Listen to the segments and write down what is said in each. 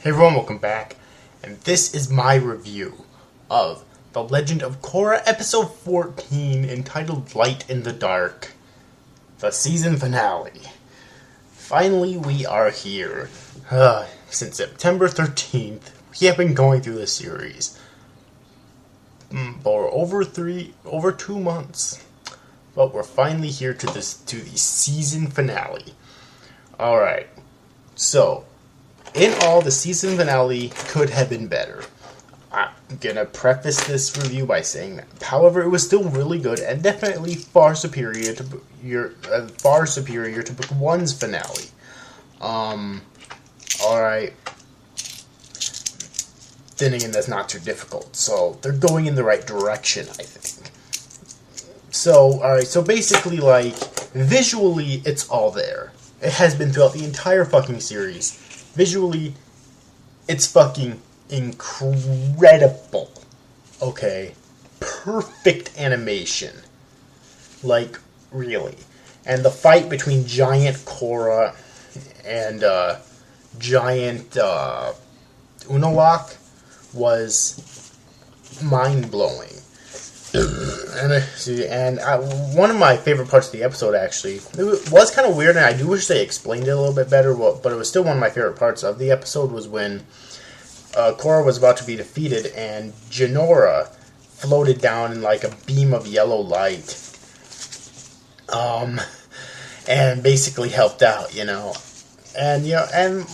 Hey everyone, welcome back, and this is my review of The Legend of Korra Episode 14, entitled Light in the Dark, the season finale. Finally, we are here. Since September 13th, we have been going through this series for over 2 months, but we're finally here to the season finale. Alright, so in all, the season finale could have been better. I'm gonna preface this review by saying that. However, it was still really good and definitely far superior to Book 1's finale. Alright. Then again, that's not too difficult. So, they're going in the right direction, I think. So, alright, so basically, like, visually, it's all there. It has been throughout the entire fucking series. Visually, it's fucking incredible. Okay? Perfect animation. Like, really. And the fight between Giant Korra and Giant Unalaq was mind-blowing. And one of my favorite parts of the episode, actually, it was kind of weird, and I do wish they explained it a little bit better, but it was still one of my favorite parts of the episode, was when Korra was about to be defeated, and Jinora floated down in like a beam of yellow light, and basically helped out, and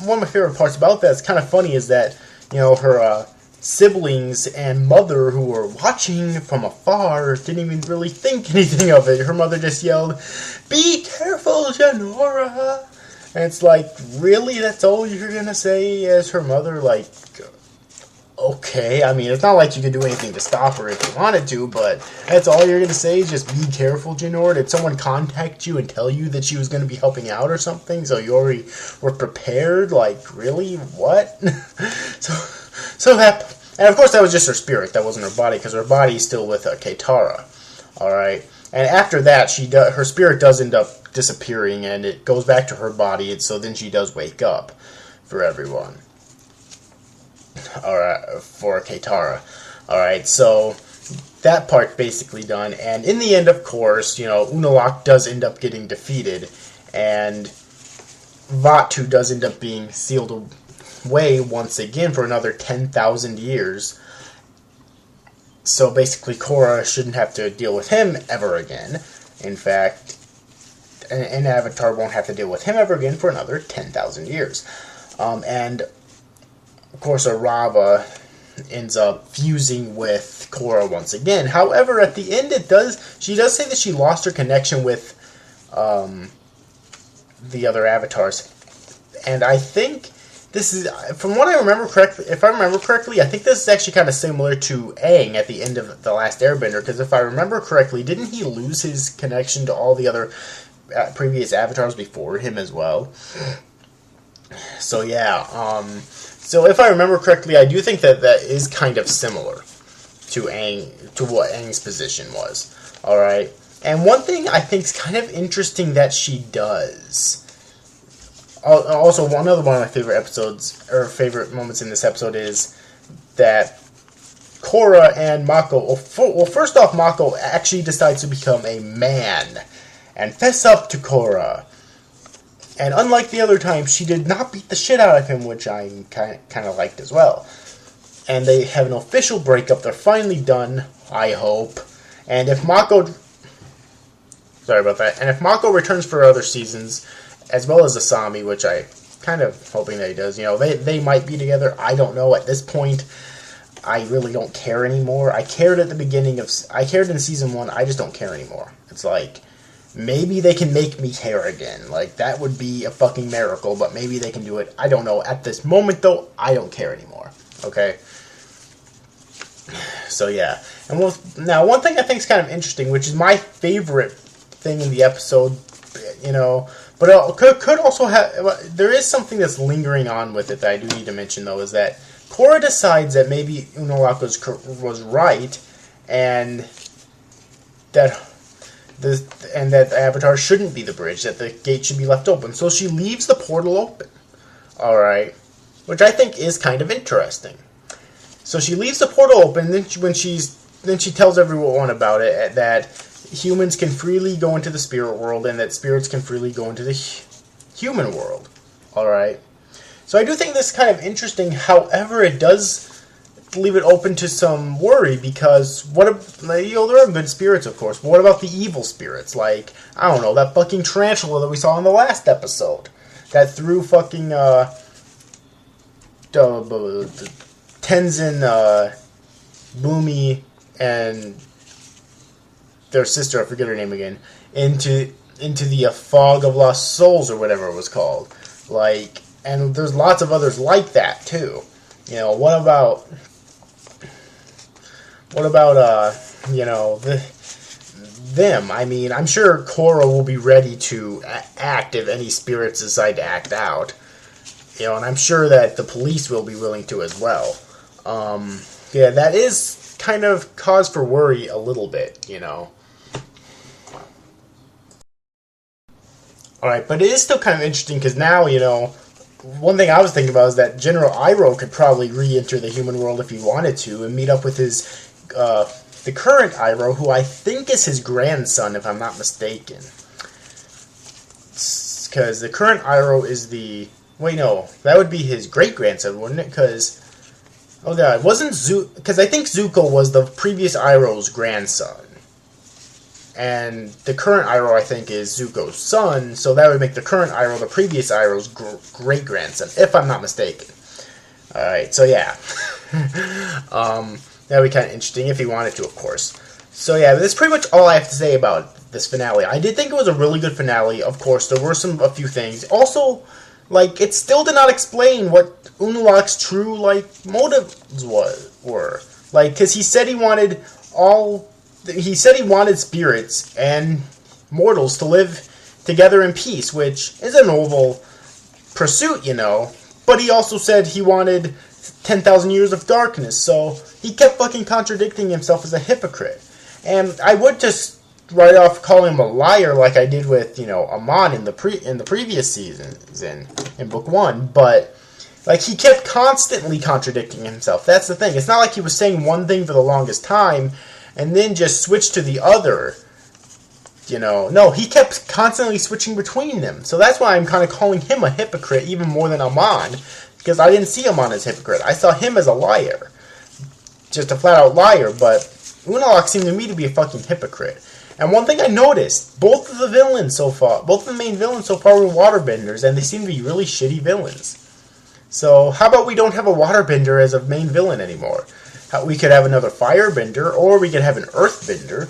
one of my favorite parts about that, it's kind of funny, is that, her siblings and mother who were watching from afar didn't even really think anything of it. Her mother just yelled, "Be careful, Jinora!" And it's like, really? That's all you're gonna say as her mother? Like, okay. I mean, it's not like you could do anything to stop her if you wanted to, but that's all you're gonna say? Just be careful, Jinora? Did someone contact you and tell you that she was gonna be helping out or something? So you already were prepared? Like, really? What? So that, and of course that was just her spirit, that wasn't her body, because her body is still with Katara, alright? And after that, her spirit does end up disappearing, and it goes back to her body, and so then she does wake up for everyone. Alright, for Katara. Alright, so that part's basically done, and in the end, of course, Unalaq does end up getting defeated, and Vaatu does end up being sealed away once again for another 10,000 years. So basically, Korra shouldn't have to deal with him ever again. In fact, an Avatar won't have to deal with him ever again for another 10,000 years. And of course, Arava ends up fusing with Korra once again. However, at the end, she does say that she lost her connection with the other Avatars, and I think this is, from what I remember correctly, if I remember correctly, I think this is actually kind of similar to Aang at the end of The Last Airbender, because if I remember correctly, didn't he lose his connection to all the other previous avatars before him as well? So yeah, so if I remember correctly, I do think that is kind of similar to what Aang's position was. Alright, and one thing I think is kind of interesting that she does. Also, one of my favorite episodes, or favorite moments in this episode, is that Korra and Mako, well, first off, Mako actually decides to become a man and fess up to Korra. And unlike the other time, she did not beat the shit out of him, which I kind of liked as well. And they have an official breakup. They're finally done, I hope. And if Mako... Sorry about that. And if Mako returns for other seasons, as well as Asami, which I kind of hoping that he does. They might be together. I don't know. At this point, I really don't care anymore. I cared at the beginning I cared in season 1. I just don't care anymore. It's like, maybe they can make me care again. Like, that would be a fucking miracle, but maybe they can do it. I don't know. At this moment, though, I don't care anymore. Okay? So, yeah. And now, one thing I think is kind of interesting, which is my favorite thing in the episode, but it could also have... There is something that's lingering on with it that I do need to mention, though, is that Korra decides that maybe Unalaq was right, and that the Avatar shouldn't be the bridge, that the gate should be left open. So she leaves the portal open. Alright. which I think is kind of interesting. So she leaves the portal open, then she tells everyone about it, that humans can freely go into the spirit world and that spirits can freely go into the human world. Alright. So I do think this is kind of interesting, however it does leave it open to some worry, because there are good spirits, of course, but what about the evil spirits? Like, I don't know, that fucking tarantula that we saw in the last episode that threw fucking Tenzin, Boomy, and their sister, I forget her name again, into the fog of lost souls, or whatever it was called. Like, and there's lots of others like that too. You know, what about them? I mean, I'm sure Korra will be ready to act if any spirits decide to act out. You know, and I'm sure that the police will be willing to as well. Yeah, that is kind of cause for worry a little bit, you know. Alright, but it is still kind of interesting, because now, you know, one thing I was thinking about is that General Iroh could probably re-enter the human world if he wanted to, and meet up with his, the current Iroh, who I think is his grandson, if I'm not mistaken. Because the current Iroh is the... Wait, no, that would be his great-grandson, wouldn't it? Because... Oh, yeah, it wasn't because I think Zuko was the previous Iroh's grandson. And the current Iroh, I think, is Zuko's son, so that would make the current Iroh the previous Iroh's great-grandson, if I'm not mistaken. Alright, so yeah. That would be kind of interesting, if he wanted to, of course. So yeah, that's pretty much all I have to say about this finale. I did think it was a really good finale, of course. There were a few things. Also, like, it still did not explain what Unalaq's true, like, motives were. Like, because he said he wanted spirits and mortals to live together in peace, which is a noble pursuit, you know. But he also said he wanted 10,000 years of darkness, so he kept fucking contradicting himself as a hypocrite. And I would just right off call him a liar, like I did with, you know, Amon in the previous seasons in book 1, but like, he kept constantly contradicting himself. That's the thing. It's not like he was saying one thing for the longest time and then just switched to the other. You know, no, he kept constantly switching between them. So that's why I'm kind of calling him a hypocrite even more than Amon, because I didn't see Amon as a hypocrite. I saw him as a liar. Just a flat-out liar, but Unalaq seemed to me to be a fucking hypocrite. And one thing I noticed, both of the main villains so far were waterbenders, and they seem to be really shitty villains. So, how about we don't have a waterbender as a main villain anymore? We could have another firebender, or we could have an earthbender.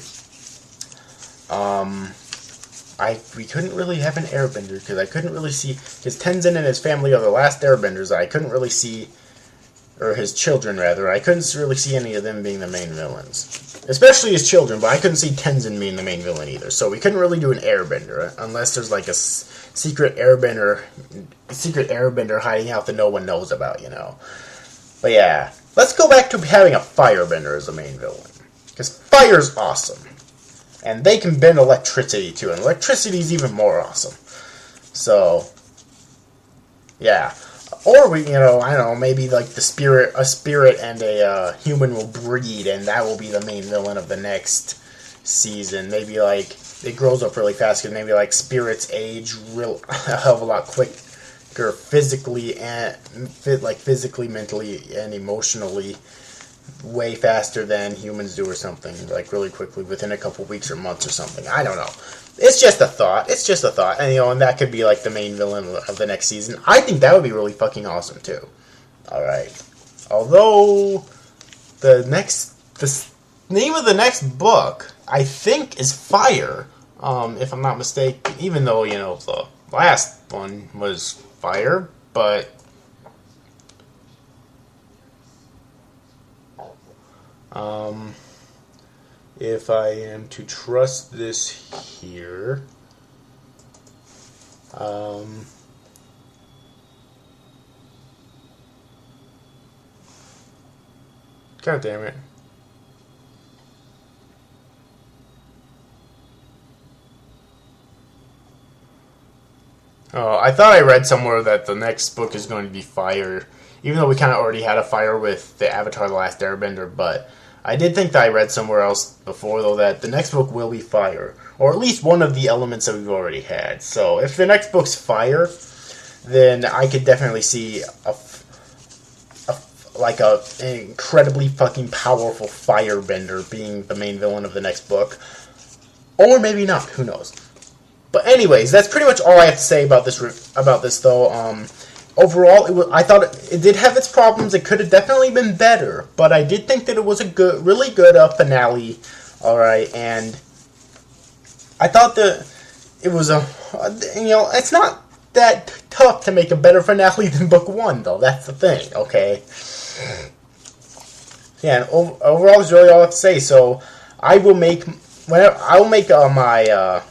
We couldn't really have an airbender, because I couldn't really see... His Tenzin and his family are the last airbenders. I couldn't really see... Or his children, rather. I couldn't really see any of them being the main villains. Especially his children, but I couldn't see Tenzin being the main villain either. So we couldn't really do an airbender, unless there's like a secret airbender hiding out that no one knows about, you know. But yeah, let's go back to having a firebender as the main villain. Because fire's awesome. And they can bend electricity too, and electricity is even more awesome. So, yeah. Or we, you know, I don't know, maybe like a spirit and a human will breed, and that will be the main villain of the next season. Maybe like it grows up really fast, because maybe like spirits age a hell of a lot quicker physically, mentally, and emotionally, way faster than humans do, or something, like really quickly within a couple weeks or months or something. I don't know. It's just a thought. And, you know, and that could be like the main villain of the next season. I think that would be really fucking awesome too. Alright. Although the name of the next book, I think, is Fire. If I'm not mistaken. Even though, you know, the last one was Fire, but if I am to trust this here, God damn it. I thought I read somewhere that the next book is going to be fire, even though we kind of already had a fire with the Avatar: The Last Airbender. But I did think that I read somewhere else before, though, that the next book will be fire, or at least one of the elements that we've already had. So if the next book's fire, then I could definitely see an incredibly fucking powerful firebender being the main villain of the next book. Or maybe not, who knows. But anyways, that's pretty much all I have to say about this though. Overall, I thought it did have its problems. It could have definitely been better, but I did think that it was a really good finale. Alright, and I thought that it was it's not that tough to make a better finale than book 1, though. That's the thing, okay? Yeah, and overall is really all I have to say. So I will make my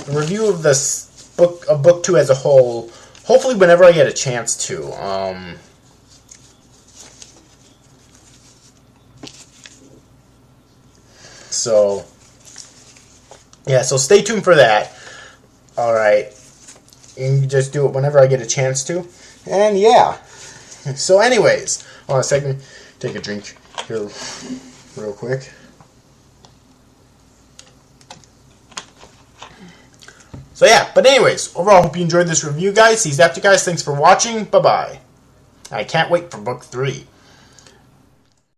review of this book 2 as a whole, hopefully whenever I get a chance to. So yeah, so stay tuned for that. All right, and just do it whenever I get a chance to. And yeah. So anyways, hold on a second, take a drink here real quick. So yeah, but anyways, overall, hope you enjoyed this review, guys. He's after, guys. Thanks for watching. Bye-bye. I can't wait for book 3.